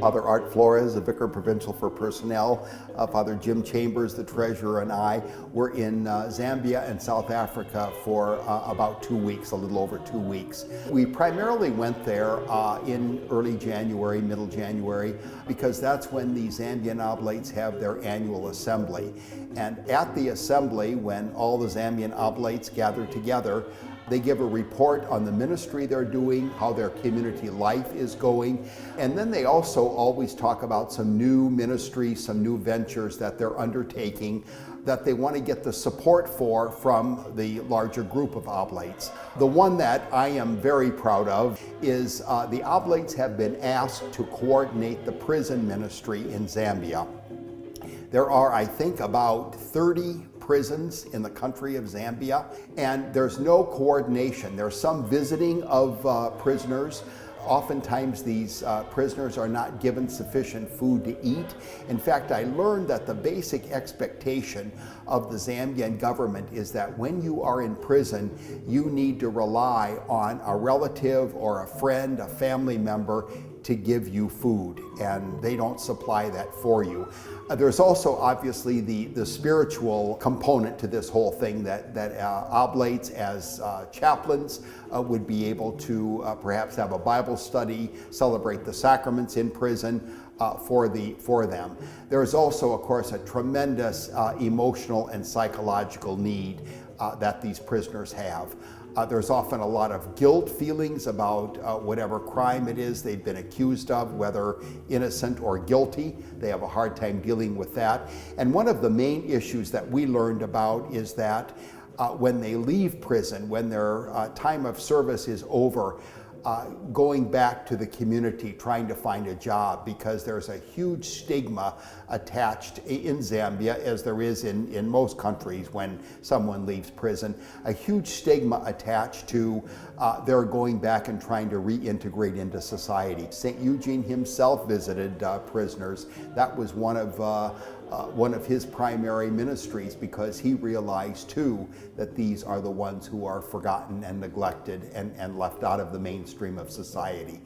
Father Art Flores, the Vicar Provincial for Personnel, Father Jim Chambers, the Treasurer, and I were in Zambia and South Africa for about 2 weeks, a little over 2 weeks. We primarily went there in early January, middle January, because that's when the Zambian Oblates have their annual assembly. And at the assembly, when all the Zambian Oblates gather together, they give a report on the ministry they're doing, how their community life is going, and then they also always talk about some new ministries, some new ventures that they're undertaking that they want to get the support for from the larger group of Oblates. The one that I am very proud of is the Oblates have been asked to coordinate the prison ministry in Zambia. There are, I think, about 30 prisons in the country of Zambia, and there's no coordination. There's some visiting of prisoners. Oftentimes these prisoners are not given sufficient food to eat. In fact, I learned that the basic expectation of the Zambian government is that when you are in prison, you need to rely on a relative or a friend, a family member, to give you food, and they don't supply that for you. There's also obviously the spiritual component to this whole thing that Oblates as chaplains would be able to perhaps have a Bible study, celebrate the sacraments in prison for them. There is also, of course, a tremendous emotional and psychological need that these prisoners have. There's often a lot of guilt feelings about whatever crime it is they've been accused of, whether innocent or guilty. They have a hard time dealing with that. And one of the main issues that we learned about is that when they leave prison, when their time of service is over, going back to the community, trying to find a job, because there's a huge stigma attached in Zambia, as there is in most countries when someone leaves prison, a huge stigma attached to their going back and trying to reintegrate into society. St. Eugene himself visited prisoners. That was one of his primary ministries, because he realized too that these are the ones who are forgotten and neglected and left out of the mainstream of society.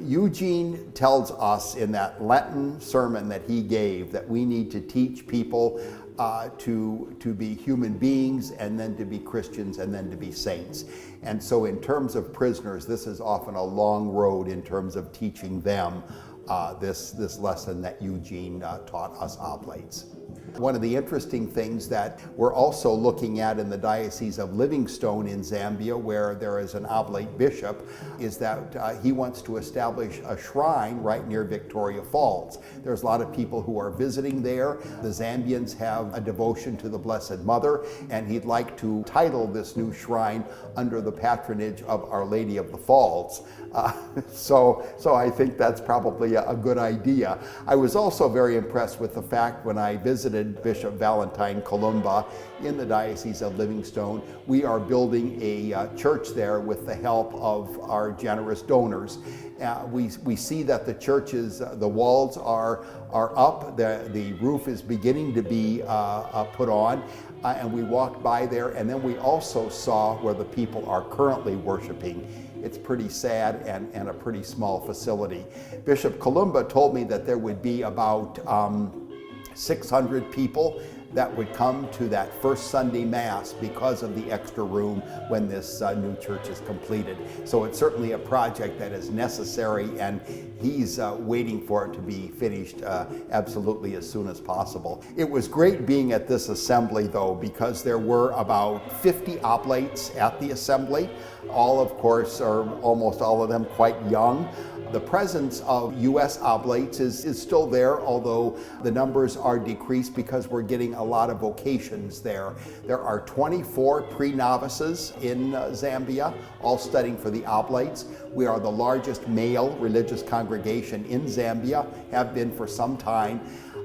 Eugene tells us in that Lenten sermon that he gave that we need to teach people to be human beings, and then to be Christians, and then to be saints. And so in terms of prisoners, this is often a long road in terms of teaching them this lesson that Eugene taught us Oblates. One of the interesting things that we're also looking at in the Diocese of Livingstone in Zambia, where there is an Oblate bishop, is that he wants to establish a shrine right near Victoria Falls. There's a lot of people who are visiting there. The Zambians have a devotion to the Blessed Mother, and he'd like to title this new shrine under the patronage of Our Lady of the Falls. So I think that's probably a good idea. I was also very impressed with the fact when I visited Bishop Valentine Kalumba in the Diocese of Livingstone. We are building a church there with the help of our generous donors. We see that the churches, the walls are up, the roof is beginning to be put on, and we walked by there, and then we also saw where the people are currently worshiping. It's pretty sad and a pretty small facility. Bishop Kalumba told me that there would be about 600 people that would come to that first Sunday Mass because of the extra room when this new church is completed. So it's certainly a project that is necessary, and he's waiting for it to be finished absolutely as soon as possible. It was great being at this assembly, though, because there were about 50 Oblates at the assembly. All, of course, or almost all of them, quite young. The presence of U.S. Oblates is still there, although the numbers are decreased because we're getting a lot of vocations there. There are 24 pre-novices in Zambia, all studying for the Oblates. We are the largest male religious congregation in Zambia, have been for some time.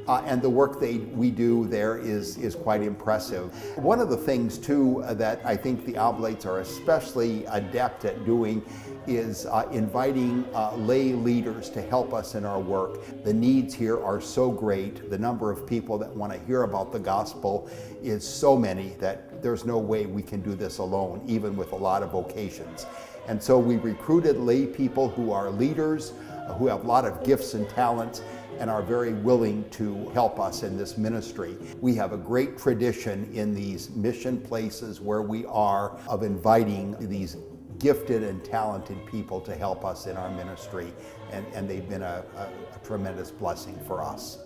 And the work we do there is quite impressive. One of the things, too, that I think the Oblates are especially adept at doing is inviting lay leaders to help us in our work. The needs here are so great. The number of people that want to hear about the gospel is so many that there's no way we can do this alone, even with a lot of vocations. And so we recruited lay people who are leaders, who have a lot of gifts and talents and are very willing to help us in this ministry. We have a great tradition in these mission places where we are of inviting these gifted and talented people to help us in our ministry, and they've been a tremendous blessing for us.